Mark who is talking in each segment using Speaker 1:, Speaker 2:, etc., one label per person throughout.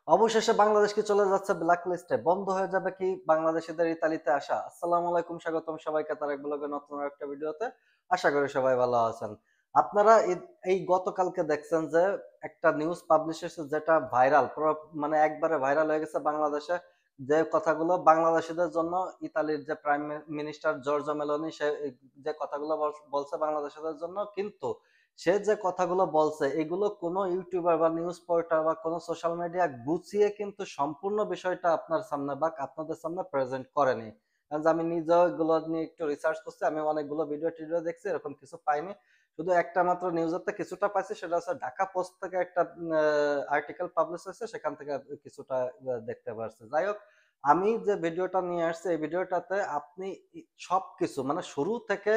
Speaker 1: অবশেষে বাংলাদেশ কি চলে যাচ্ছে ব্ল্যাক লিস্টে? বন্ধ হয়ে যাবে কি বাংলাদেশিদের ইতালিতে আসা? আসসালামু আলাইকুম, স্বাগতম সবাইকে তারেক ব্লগের নতুন একটা ভিডিওতে। আশা করি সবাই ভালো আছেন। আপনারা এই গতকালকে দেখছেন যে একটা নিউজ পাবলিশ হয়েছে, যেটা ভাইরাল, পুরো মানে একবারে ভাইরাল হয়ে গেছে বাংলাদেশে। যে কথাগুলো বাংলাদেশিদের জন্য ইতালির যে প্রাইম মিনিস্টার জর্জো মেলোনি, সে যে কথাগুলো বলছে বাংলাদেশিদের জন্য, কিন্তু সে যে কথাগুলো বলছে এগুলো কোনো ইউটিউবার বা নিউজ পোর্টাল বা কোনো সোশ্যাল মিডিয়া গুছিয়ে কিন্তু সম্পূর্ণ বিষয়টা আপনার সামনে বা আপনাদের সামনে প্রেজেন্ট করেনি। কারণ আমি নিজেও এগুলো নিয়ে একটু রিসার্চ করছি, আমি অনেকগুলো ভিডিও টিডিও দেখছি, এরকম কিছু পাইনি। শুধু একটা মাত্র নিউজের কিছুটা পাইছি, সেটা হচ্ছে ঢাকা পোস্ট থেকে একটা আর্টিকেল পাবলিশ হয়েছে, সেখান থেকে কিছুটা দেখতে পারছি। যাই হোক, আমি যে ভিডিওটা নিয়ে আসছি এই ভিডিওটাতে আপনি সবকিছু মানে শুরু থেকে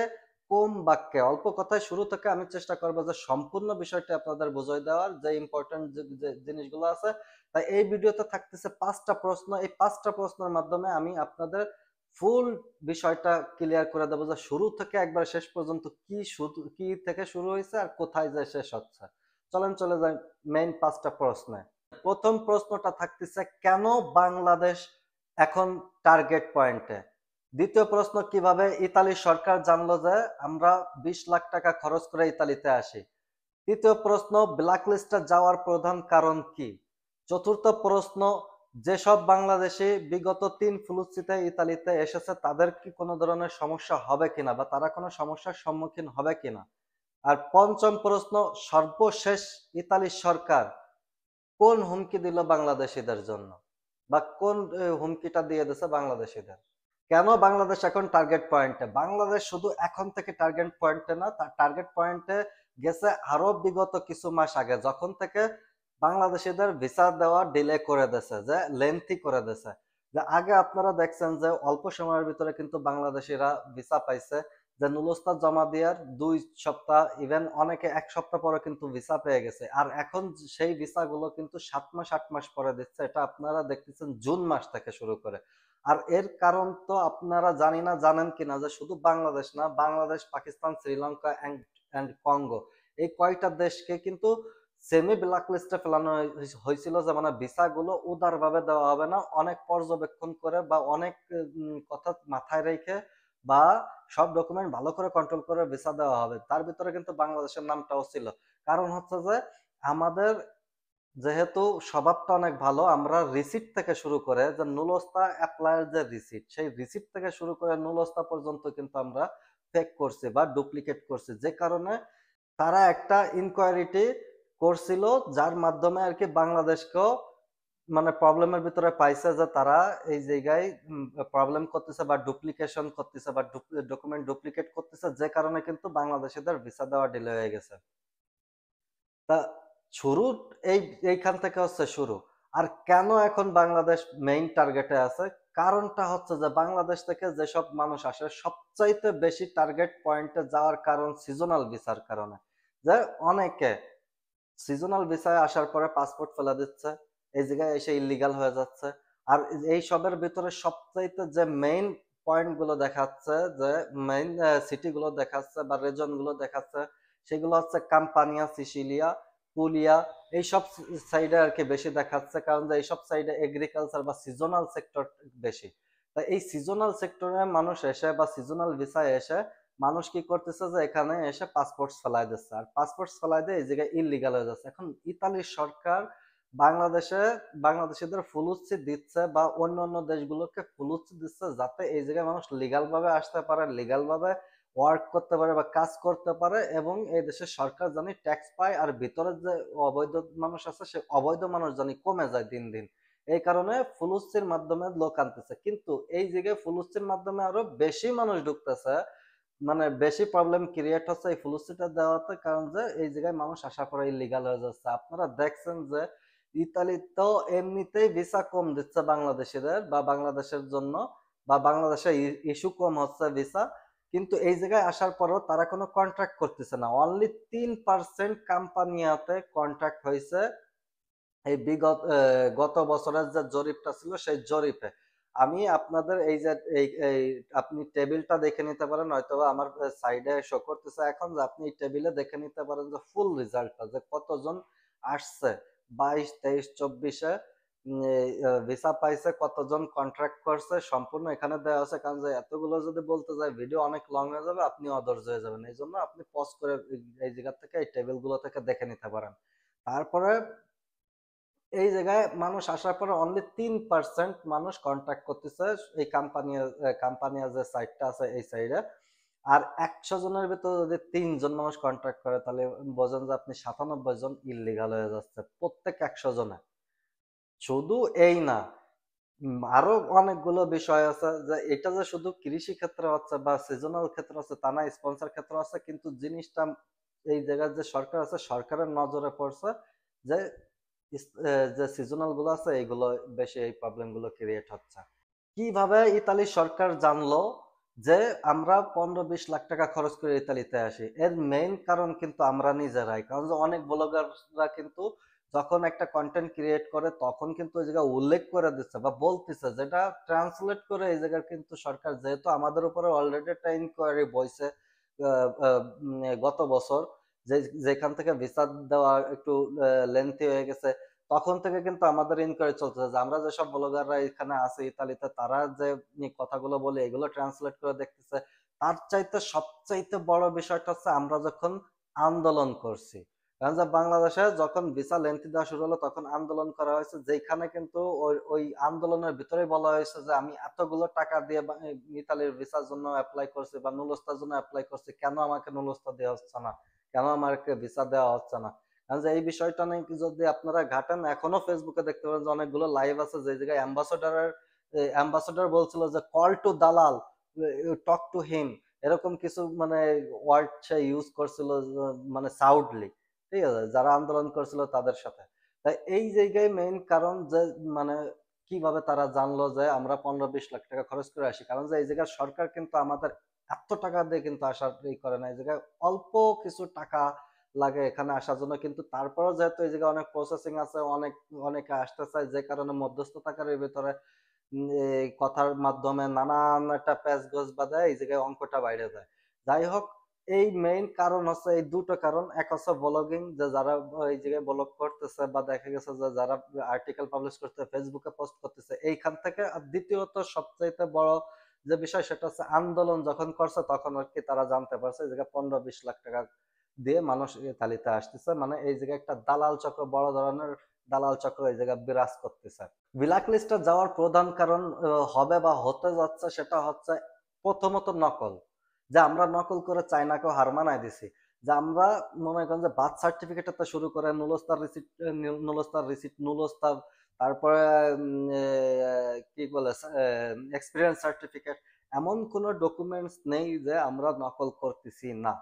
Speaker 1: কম বাক্যে অল্প কথায় শুরু থেকে আমি চেষ্টা করবো যে সম্পূর্ণ বিষয়টা আপনাদের বুঝিয়ে দেওয়ার, যে ইম্পর্টেন্ট যে জিনিসগুলো আছে। তাই এই ভিডিওতে থাকতেছে 5টা প্রশ্ন। এই 5টা প্রশ্নের মাধ্যমে আমি আপনাদের ফুল বিষয়টা ক্লিয়ার করে দেবো যে শুরু থেকে একবার শেষ পর্যন্ত কি থেকে শুরু হয়েছে আর কোথায় যায় শেষ হচ্ছে। চলেন চলে যাই মেইন 5টা প্রশ্নে। প্রথম প্রশ্নটা থাকতেছে, কেন বাংলাদেশ এখন টার্গেট পয়েন্টে? দ্বিতীয় প্রশ্ন, কিভাবে ইতালির সরকার জানলো যে আমরা 20 লাখ টাকা খরচ করে ইতালিতে আসি? তৃতীয় প্রশ্ন, ব্ল্যাক লিস্টে যাওয়ার প্রধান কারণ কি? চতুর্থ প্রশ্ন, যেসব বাংলাদেশি বিগত 3 ফ্লুসিতে ইতালিতে এসেছে তাদের কি কোনো ধরনের সমস্যা হবে কিনা বা তারা কোনো সমস্যার সম্মুখীন হবে কিনা? আর পঞ্চম প্রশ্ন, সর্বশেষ ইতালির সরকার কোন হুমকি দিল বাংলাদেশিদের জন্য বা কোন হুমকিটা দিয়ে দিছে বাংলাদেশিদের? কেন বাংলাদেশ এখন টার্গেট পয়েন্টে? বাংলাদেশ শুধু এখন থেকে টার্গেট পয়েন্টে না, তার টার্গেট পয়েন্টে গেছে আরো বিগত কিছু মাস আগে, যখন থেকে বাংলাদেশিদের ভিসা দেওয়া ডিলে করে দিয়েছে, যে লেন্থি করে দিয়েছে। যে আগে আপনারা দেখছেন যে অল্প সময়ের ভিতরে কিন্তু বাংলাদেশিরা ভিসা পাইছে, যে নুলস্তা জমা দেওয়ার 2 সপ্তাহ, ইভেন অনেকে 1 সপ্তাহ পরে কিন্তু ভিসা পেয়ে গেছে। আর এখন সেই ভিসা গুলো কিন্তু 7 মাস 8 মাস পরে দিচ্ছে, এটা আপনারা দেখতেছেন জুন মাস থেকে শুরু করে। আর এর কারণ তো আপনারা জানি না জানেন কিনা, যে শুধু বাংলাদেশ না, বাংলাদেশ, পাকিস্তান, শ্রীলঙ্কা এন্ড কঙ্গো, এই কয়টা দেশকে কিন্তু সেমি ব্ল্যাক লিস্টে ফেলানো হয়েছিল, যে মানে ভিসা গুলো উদার ভাবে দেওয়া হবে না, অনেক পর্যবেক্ষণ করে বা অনেক কথা মাথায় রেখে বা সব ডকুমেন্ট ভালো করে কন্ট্রোল করে ভিসা দেওয়া হবে। তার ভিতরে কিন্তু বাংলাদেশের নামটাও ছিল। কারণ হচ্ছে যে আমাদের যেহেতু স্বভাবটা অনেক ভালো, আমরা রিসিট থেকে শুরু করে যে নুলস্তা অ্যাপ্লাইয়ের যে রিসিট, সেই রিসিট থেকে শুরু করে নুলস্তা পর্যন্ত কিন্তু আমরা ফেক করছি বা ডুপ্লিকেট করছি, যে কারণে তারা একটা ইনকোয়ারিটি করছিল, যার মাধ্যমে আর কি বাংলাদেশকেও মানে প্রবলেমের ভিতরে পাইছে, যে তারা এই জায়গায় প্রবলেম করতেছে বা ডুপ্লিকেশন করতেছে বা ডকুমেন্ট ডুপ্লিকেট করতেছে, যে কারণে কিন্তু বাংলাদেশিদের ভিসা দেওয়া ডিলে হয়ে গেছে। তা শুরু এই এইখান থেকে হচ্ছে শুরু। আর কেন এখন বাংলাদেশ মেইন টার্গেটে আছে? কারণটা হচ্ছে যে বাংলাদেশ থেকে যেসব মানুষ আসে সবচাইতে বেশি টার্গেট পয়েন্টে যাওয়ার কারণ সিজনাল ভিসার কারণে। যে অনেকে সিজনাল ভিসায় আসার পরে পাসপোর্ট ফেলে দিচ্ছে, এই জায়গায় এসে ইলিগাল হয়ে যাচ্ছে। আর এই সবের ভিতরে সবচাইতে যে মেইন পয়েন্ট গুলো দেখাচ্ছে, যে মেইন সিটি গুলো দেখাচ্ছে বা রিজন গুলো দেখাচ্ছে, সেগুলো হচ্ছে কাম্পানিয়া, সিসিলিয়া, পুলিয়া, এইসব সাইডে আর কি বেশি দেখাচ্ছে, কারণ যে এইসব সাইডে এগ্রিকালচার বা সিজনাল সেক্টর বেশি। তাই এই সিজনাল সেক্টরে মানুষ এসে বা সিজনাল ভিসায় এসে মানুষ কি করতেছে, যে এখানে এসে পাসপোর্ট ফেলাই দিচ্ছে, আর পাসপোর্ট ফেলাই দিয়ে এই জায়গায় ইলিগাল হয়ে যাচ্ছে। এখন ইতালির সরকার বাংলাদেশিদের ফুলুচ্ছি দিচ্ছে বা অন্য অন্য দেশগুলোকে ফুলুচ্ছি দিচ্ছে, যাতে এই জায়গায় মানুষ লিগাল ভাবে আসতে পারে, লিগাল ভাবে ওয়ার্ক করতে পারে বা কাজ করতে পারে, এবং এই দেশের সরকার জানি ট্যাক্স পায়, আর ভিতরে যে অবৈধ মানুষ আছে সে অবৈধ মানুষ জানি কমে যায় দিন দিন। এই কারণে ফুলুচ্ছির মাধ্যমে লোক আনতেছে, কিন্তু এই জায়গায় ফুলুচ্ছির মাধ্যমে আরো বেশি মানুষ ঢুকতেছে, মানে বেশি প্রবলেম ক্রিয়েট হচ্ছে এই ফ্লুসিটা দেওয়াতে, কারণ যে এই জায়গায় মানুষ আসার পরে ইলিগাল হয়ে যাচ্ছে। আপনারা দেখছেন যে ইতালি তো এমনিতেই ভিসা কম দিচ্ছে বাংলাদেশিদের বা বাংলাদেশের জন্য, বা বাংলাদেশে ইস্যু কম হচ্ছে ভিসা, কিন্তু এই জায়গায় আসার পরও তারা কোনো কন্ট্রাক্ট করতেছে না। অনলি 3% কোম্পানিয়াতে কন্ট্রাক্ট হয়েছে এই গত বছরের যে জরিপটা ছিল সেই জরিপে। আমি আপনাদের এই যে এই আপনি টেবিলটা দেখে নিতে পারেন, হয়তোবা আমার সাইডে শো করতেছে এখন, যে আপনি এই টেবিলে দেখে নিতে পারেন যে ফুল রেজাল্টটা, যে কতজন আসছে 22, 23, 24-এ। ভিসা পাইছে, কতজন কন্ট্রাক্ট করছে সম্পূর্ণ এখানে দেওয়া আছে। কারণ যে এতগুলো যদি বলতে যায় ভিডিও অনেক লং হয়ে যাবে, আপনি অধৈর্য হয়ে যাবেন। এই জন্য আপনি পজ করে এই জায়গা থেকে এই টেবিল গুলো থেকে দেখে নিতে পারেন। তারপরে এই জায়গায় মানুষ আসার পরে অনলি 3% মানুষ কন্ট্যাক্ট করতেছে এই কাম্পানিয়া যে সাইটটা আছে এই সাইডে। আর 100 জনের ভিতরে যদি 3 জন মানুষ কন্ট্যাক্ট করে, তাহলে বোঝেন যে আপনি 97 জন ইললিগাল হয়ে যাচ্ছে প্রত্যেক 100 জনে। শুধু এই না, আরো অনেকগুলো বিষয় আছে যে এটা যে শুধু কৃষি ক্ষেত্রে হচ্ছে বা সিজনাল ক্ষেত্রে হচ্ছে তা না, স্পন্সর ক্ষেত্রে আছে। কিন্তু জিনিসটা এই জায়গায় যে সরকার আছে, সরকারের নজরে পড়ছে যে যে সিজনাল গুলো আছে এইগুলো বেশি এই প্রবলেম গুলো ক্রিয়েট হচ্ছে। কিভাবে ইতালি সরকার জানলো যে আমরা 15-20 লাখ টাকা খরচ করে ইতালিতে আসি? এর মেইন কারণ কিন্তু আমরা নিজেরাই। কারণ যে অনেক ব্লগাররা কিন্তু যখন একটা কন্টেন্ট ক্রিয়েট করে তখন কিন্তু ওই জায়গায় উল্লেখ করে দিচ্ছে বা বলতেছে, যেটা ট্রান্সলেট করে এই জায়গায় কিন্তু সরকার, যেহেতু আমাদের উপরে অলরেডি একটা ইনকোয়ারি বইছে গত বছর, যে যেখান থেকে ভিসা দেওয়া একটু লেন্থি হয়ে গেছে, তখন থেকে কিন্তু আমাদের ইনকোয়ারি চলতেছে যে আমরা যেসব ব্লগাররা এখানে আছে ইতালিতে, তারা যে কথাগুলো বলে এগুলো ট্রান্সলেট করে দেখতেছে। তার চাইতে সবচাইতে বড় বিষয়টা হচ্ছে আমরা যখন আন্দোলন করছি। কারণ যে বাংলাদেশে যখন ভিসা লেন্থি দেওয়া শুরু হলো তখন আন্দোলন করা হয়েছে, যেখানে কিন্তু ওই আন্দোলনের ভিতরে বলা হয়েছে যে আমি এতগুলো টাকা দিয়ে ইতালির ভিসার জন্য অ্যাপ্লাই করছি বা নুলস্তার জন্য অ্যাপ্লাই করছি, কেন আমাকে নুলস্তা দেওয়া হচ্ছে না, কেন আমাকে ভিসা দেওয়া হচ্ছে না। কারণ যে এই বিষয়টা নিয়ে যদি আপনারা ঘাটেন, এখনো ফেসবুকে দেখতে পারেন যে অনেকগুলো লাইভ আছে যে জায়গায় অ্যাম্বাসেডর বলছিল যে কল টু দালাল, টক টু হিম, এরকম কিছু মানে ওয়ার্ড সে ইউজ করছিল, মানে সাউডলি, ঠিক আছে, যারা আন্দোলন করছিল তাদের সাথে। তাই এই জায়গায় মেইন কারণ যে মানে কিভাবে তারা জানলো যে আমরা 15-20 লাখ টাকা খরচ করে আসি? কারণ যে এই জায়গায় সরকার কিন্তু আমাদের এত টাকা দিয়ে কিন্তু আসার করে না। এই জায়গায় অল্প কিছু টাকা লাগে এখানে আসার জন্য। কিন্তু তারপরেও যেহেতু এই জায়গায় অনেক প্রসেসিং আছে, অনেকে আসতে চায়, যে কারণে মধ্যস্থতাকারীর ভিতরে এই কথার মাধ্যমে নানান একটা প্যাঁচগোছ বাঁধায় এই জায়গায় অঙ্কটা বাইরে যায়। যাই হোক, এই মেইন কারণ হচ্ছে এই দুটো কারণ। এক হচ্ছে ব্লগিং, যে যারা এই জায়গায় ব্লগ করতেছে বা দেখা গেছে যে যারা আর্টিকেল পাবলিশ করতে ফেসবুকে পোস্ট করতেছে এইখান থেকে। আর দ্বিতীয়ত সবচাইতে বড় যে বিষয় সেটা হচ্ছে আন্দোলন যখন করছে তখন আর কি তারা জানতে পারছে এই জায়গায় 15-20 লাখ টাকা দিয়ে মানুষ ইতালিতে আসতেছে। মানে এই জায়গায় একটা দালাল চক্র, বড় ধরনের দালাল চক্র এই জায়গায় বিরাজ করতেছে। ব্ল্যাক লিস্টে যাওয়ার প্রধান কারণ হবে বা হতে যাচ্ছে সেটা হচ্ছে প্রথমত নকল। যে আমরা নকল করে চায়নাকেও হার মানায় দিছি। যে আমরা মনে করেন যে বার্থ সার্টিফিকেট থেকে শুরু করে নুলস্তার, তারপরে কি বলে এক্সপিরিয়েন্স সার্টিফিকেট, এমন কোনো ডকুমেন্টস নেই যে আমরা নকল করতেছি না।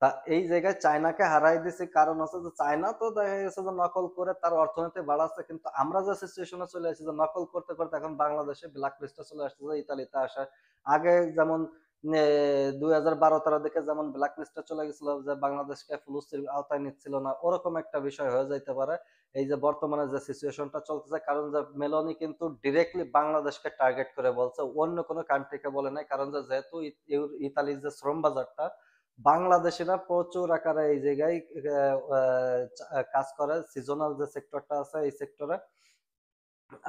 Speaker 1: তা এই জায়গায় চায়নাকে হারাই দিছি, কারণ হচ্ছে যে চায়না তো দেখা গেছে যে নকল করে তার অর্থনীতি বাড়াচ্ছে, কিন্তু আমরা যে সিচুয়েশনে চলে আসছি যে নকল করতে করতে এখন বাংলাদেশে ব্ল্যাক লিস্টে চলে আসছে, যে ইতালিতে আসা। আগে যেমন 2012-13 দিকে যেমন ব্ল্যাক লিস্টে চলে গেছিল যে বাংলাদেশকে ফ্লুসির আওতায় নিচ্ছিল না, ওরকম একটা বিষয় হয়ে যাইতে পারে এই যে বর্তমানে যে সিচুয়েশনটা চলতেছে। কারণ যে মেলোনি কিন্তু ডিরেক্টলি বাংলাদেশকে টার্গেট করে বলছে, অন্য কোনো কান্ট্রিকে বলে নাই। কারণ যে যেহেতু ইতালির যে শ্রম বাজারটা, বাংলাদেশিরা প্রচুর আকারে এই জায়গায় কাজ করে, সিজনাল যে সেক্টরটা আছে এই সেক্টরে।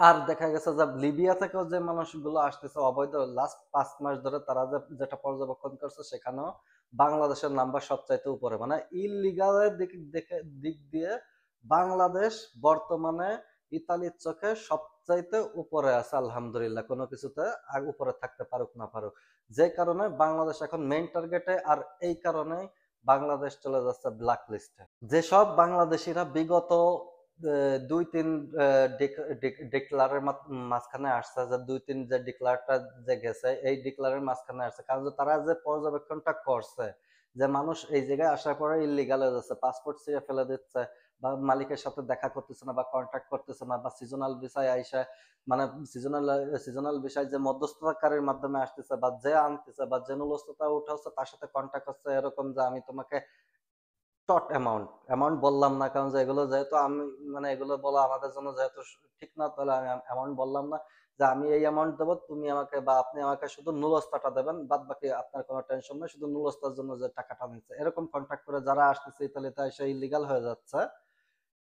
Speaker 1: আর দেখা গেছে যে লিবিয়া থেকেও যে মানুষগুলো আসতেছে অবৈধ, লাস্ট 5 মাস ধরে তারা যেটা পর্যবেক্ষণ করছে, সেখানেও বাংলাদেশের নাম্বার সবচাইতে উপরে। মানে ইলিগালের দিক দিয়ে বাংলাদেশ বর্তমানে ইতালির চোখে সবচাইতে উপরে আছে আলহামদুলিল্লাহ, কোনো কিছুতে উপরে থাকতে পারুক না পারুক। যে কারণে বাংলাদেশ এখন মেইন টার্গেটে। আর এই কারণে বাংলাদেশ চলে যাচ্ছে ব্ল্যাক লিস্টে। যেসব বাংলাদেশিরা বিগত 2-3 ডিক্লারের মাঝখানে আসছে, যে 2-3 যে ডিক্লারটা যে গেছে এই ডিক্লারের মাঝখানে আসছে, কারণ তারা যে পর্যবেক্ষণটা করছে যে মানুষ এই জায়গায় আসার পরে ইলিগাল হয়ে যাচ্ছে, পাসপোর্ট ছিঁড়ে ফেলে দিচ্ছে, বা মালিকের সাথে দেখা করতেছে না বা কন্ট্যাক্ট করতেছে না, বা সিজনাল ভিসায় আইসা মানে সিজনাল সিজনাল বিষয় যে মধ্যস্থতাকারীর মাধ্যমে আসতেছে, বা যে আনতেছে বা যে নুলস্থতা উঠাচ্ছে তার সাথে কন্ট্যাক্ট হচ্ছে এরকম যে আমি তোমাকে শর্ট অ্যামাউন্ট বললাম না, কারণ যে এগুলো যেহেতু আমি মানে এগুলো বলা আমাদের জন্য যেহেতু ঠিক না, তাহলে আমি অ্যামাউন্ট বললাম না যে আমি এই অ্যামাউন্ট দেবো, তুমি আমাকে বা আপনি আমাকে শুধু নুলস্তাটা দেবেন, বাদ বাকি আপনার কোনো টেনশন নেই, শুধু নুলস্তার জন্য যে টাকাটা নিচ্ছে। এরকম কন্ট্যাক্ট করে যারা আসতেছে ইতালিতে এসে ইলিগাল হয়ে যাচ্ছে,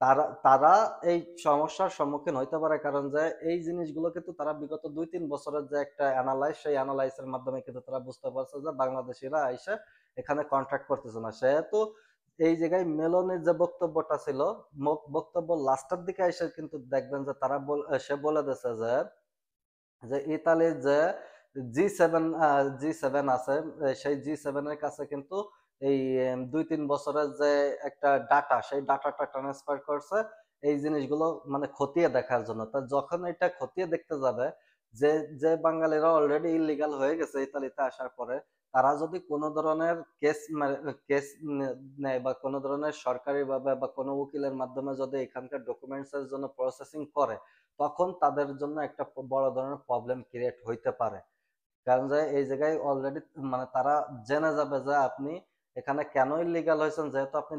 Speaker 1: তারা তারা এই সমস্যার সম্মুখীন হইতে পারে, কারণ যে এই জিনিসগুলো কিন্তু তারা বিগত 2-3 বছরের যে একটা অ্যানালাইজ, সেই অ্যানালাইসের মাধ্যমে কিন্তু তারা বুঝতে পারছে যে বাংলাদেশিরা এসে এখানে কন্ট্রাক্ট করতেছে না। সেহেতু এই জায়গায় মেলনের যে বক্তব্যটা ছিল, বক্তব্য লাস্টের দিকে এসে কিন্তু দেখবেন যে তারা সে বলে দিয়েছে যে যে ইতালির যে জি সেভেন আছে, সেই জি7 এর কাছে কিন্তু এই 2-3 বছরের যে একটা ডাটা, সেই ডাটাটা ট্রান্সফার করছে এই জিনিসগুলো মানে খতিয়ে দেখার জন্য। তা যখন এটা খতিয়ে দেখতে যাবে, যে যে বাঙালিরা অলরেডি ইলিগাল হয়ে গেছে ইতালিতে আসার পরে, তারা যদি কোনো ধরনের কেস নেয় বা কোনো ধরনের সরকারি ভাবে বা কোনো উকিলের মাধ্যমে যদি এখানকার ডকুমেন্টস এর জন্য প্রসেসিং করে, তখন তাদের জন্য একটা বড় ধরনের প্রবলেম ক্রিয়েট হইতে পারে। কারণ যে এই জায়গায় অলরেডি মানে তারা জেনে যাবে যে আপনি এখানে কেন ইলিগাল হয়েছেন, যেহেতু আপনি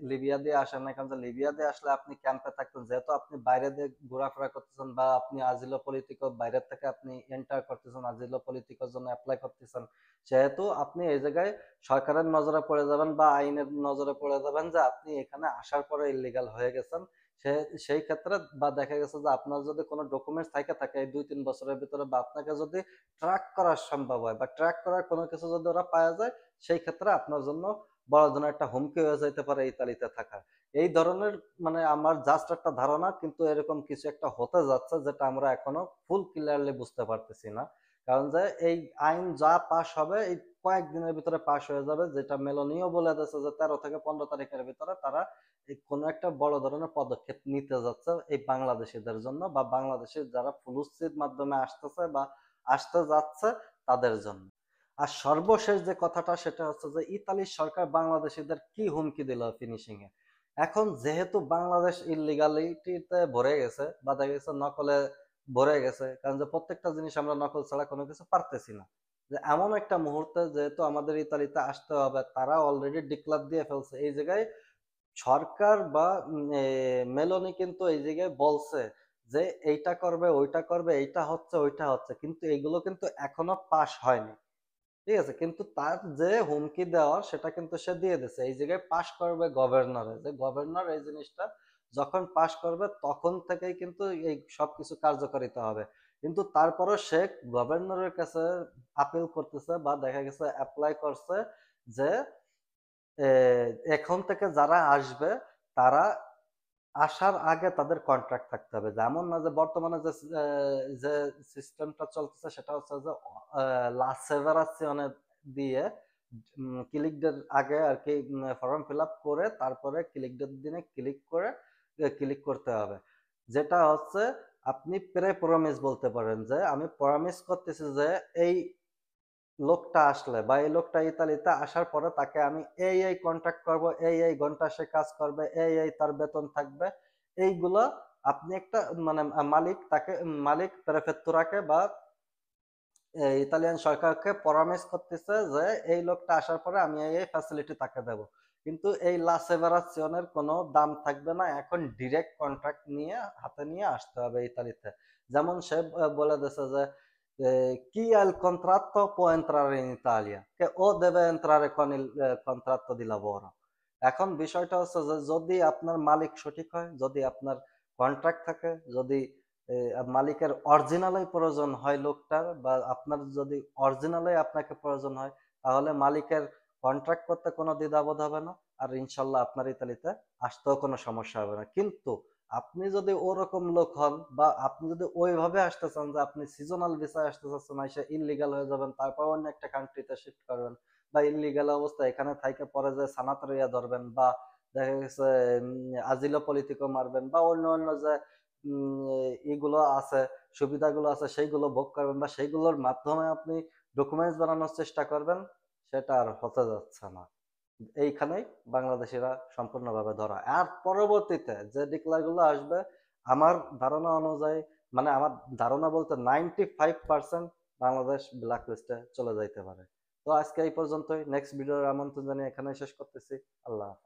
Speaker 1: লিবিয়া দিয়ে আসেন না। কারণ যে লিবিয়া দিয়ে আসলে আপনি ক্যাম্পে থাকতেন, যেহেতু আপনি বাইরে দিয়ে ঘোরাফেরা করতেছেন বা আপনি আজিলো পলিটিকো বাইরের থেকে আপনি এন্টার করতেছেন, আজিলো পলিটিকোর জন্য অ্যাপ্লাই করতেছেন, সেহেতু আপনি এই জায়গায় সরকারের নজরে পড়ে যাবেন বা আইনের নজরে পড়ে যাবেন যে আপনি এখানে আসার পরে ইলিগাল হয়ে গেছেন। সেই ক্ষেত্রে বা দেখা গেছে যে আপনার যদি কোনো ডকুমেন্টস থাকে এই 2-3 বছরের ভিতরে, বা আপনাকে যদি ট্র্যাক করা সম্ভব হয় বা ট্র্যাক করার কোনো কিছু যদি ওরা পাওয়া যায়, সেই ক্ষেত্রে আপনার জন্য বড় ধরনের একটা হুমকি হয়ে যেতে পারে ইতালিতে থাকা। এই ধরনের মানে আমার জাস্ট একটা ধারণা, কিন্তু এরকম কিছু একটা হতে যাচ্ছে যেটা আমরা এখনো ফুল ক্লিয়ারলি বুঝতে পারতেছি না। কারণ যে এই আইন যা পাশ হবে এই কয়েকদিনের ভিতরে পাশ হয়ে যাবে, যেটা মেলোনিও বলে দিয়েছে যে 13 থেকে 15 তারিখের ভিতরে তারা এই কোনো একটা বড় ধরনের পদক্ষেপ নিতে যাচ্ছে এই বাংলাদেশিদের জন্য, বা বাংলাদেশের যারা ফুলুসির মাধ্যমে আসতেছে বা আসতে যাচ্ছে তাদের জন্য। আর সর্বশেষ যে কথাটা সেটা হচ্ছে যে ইতালির সরকার বাংলাদেশিদের কি হুমকি দিল ফিনিশিং এ। এখন যেহেতু বাংলাদেশ ইলিগালিটিতে ভরে গেছে বা দেখা গেছে নকলে ভরে গেছে, কারণ যে প্রত্যেকটা জিনিস আমরা নকল ছাড়া কোনো কিছু পারতেছি না, যে এমন একটা মুহূর্তে যেহেতু আমাদের ইতালিতে আসতে হবে, তারা অলরেডি ডিক্লার দিয়ে ফেলছে এই জায়গায় সরকার বা মেলোনি কিন্তু এই জায়গায় বলছে যে এইটা করবে ওইটা করবে, এইটা হচ্ছে ওইটা হচ্ছে, কিন্তু এগুলো কিন্তু এখনো পাস হয়নি। ঠিক আছে, কিন্তু তার যে হুমকি দেওয়ার সেটা কিন্তু সে দিয়ে দিছে, এই জায়গায় পাস করবে গভর্নরে, যে গভর্নর এই জিনিসটা যখন পাস করবে তখন থেকেই কিন্তু এই সবকিছু কার্যকারিতা হবে। কিন্তু তারপরও সে গভর্নরের কাছে আপিল করতেছে বা দেখা গেছে অ্যাপ্লাই করছে যে এ, এখন থেকে যারা আসবে তারা আসার আগে তাদের কন্ট্রাক্ট থাকতে হবে। যেমন না যে বর্তমানে যে সিস্টেমটা চলতেছে সেটা হচ্ছে যে লা সেভারাসিওনে দিয়ে ক্লিক ডের আগে আর কি ফর্ম ফিল আপ করে তারপরে ক্লিক ডের দিনে ক্লিক করতে হবে। যেটা হচ্ছে আপনি প্রে প্রমিস বলতে পারেন, যে আমি প্রমিস করতেছি যে এই লোকটা আসলে বা এই লোকটা ইতালিতে আসার পরে তাকে আমি এই কন্ট্যাক্ট করব, এই ঘন্টা সে কাজ করবে, এই তার বেতন থাকবে, এইগুলো আপনি একটা মানে মালিক প্রেফেক্তুরাকে বা ইতালিয়ান সরকারকে পরামর্শ করতেছে যে এই লোকটা আসার পরে আমি এই ফ্যাসিলিটি তাকে দেব। কিন্তু এই লা সেভারাসিওনের কোনো দাম থাকবে না, এখন ডিরেক্ট কন্ট্রাক্ট নিয়ে হাতে নিয়ে আসতে হবে ইতালিতে। যেমন সে বলে দিয়েছে যে chi ha il contratto può entrare in Italia, che o deve entrare con il contratto di lavoro। এখন বিষয়টা হচ্ছে যে যদি আপনার মালিক সঠিক হয়, যদি আপনার কন্ট্রাক্ট থাকে, যদি মালিকের অরিজিনালই প্রয়োজন হয় লোকটার, বা আপনার যদি অরিজিনালই আপনাকে প্রয়োজন হয়, তাহলে মালিকের কন্ট্রাক্ট করতে কোনো দ্বিধাবোধ হবে না, আর ইনশাল্লাহ আপনার ইতালিতে আসতেও কোনো সমস্যা হবে না। কিন্তু আপনি যদি ওরকম লোক হন বা আপনি যদি ওইভাবে আসতে চান যে আপনি সিজনাল ভিসায় আসতে চাচ্ছেন, এসে ইললিগাল হয়ে যাবেন, তারপর অন্য একটা কান্ট্রিতে শিফট করবেন, বা ইললিগাল অবস্থায় এখানে থাইকে পরে যে সানাতরিয়া ধরবেন, বা দেখা গেছে আজিলো পলিটিকো মারবেন, বা অন্য অন্য যে এগুলো আছে, সুবিধাগুলো আছে সেইগুলো ভোগ করবেন, বা সেইগুলোর মাধ্যমে আপনি ডকুমেন্টস বানানোর চেষ্টা করবেন, সেটা আর হতে যাচ্ছে না। এইখানেই বাংলাদেশিরা সম্পূর্ণভাবে ধরা। আর পরবর্তীতে যে ডিক্লার গুলো আসবে, আমার ধারণা অনুযায়ী, মানে আমার ধারণা বলতে 95% বাংলাদেশ ব্ল্যাক লিস্টে চলে যাইতে পারে। তো আজকে এই পর্যন্তই, নেক্সট ভিডিওর আমন্ত্রণ জানিয়ে এখানে শেষ করতেছি। আল্লাহ হাফেজ।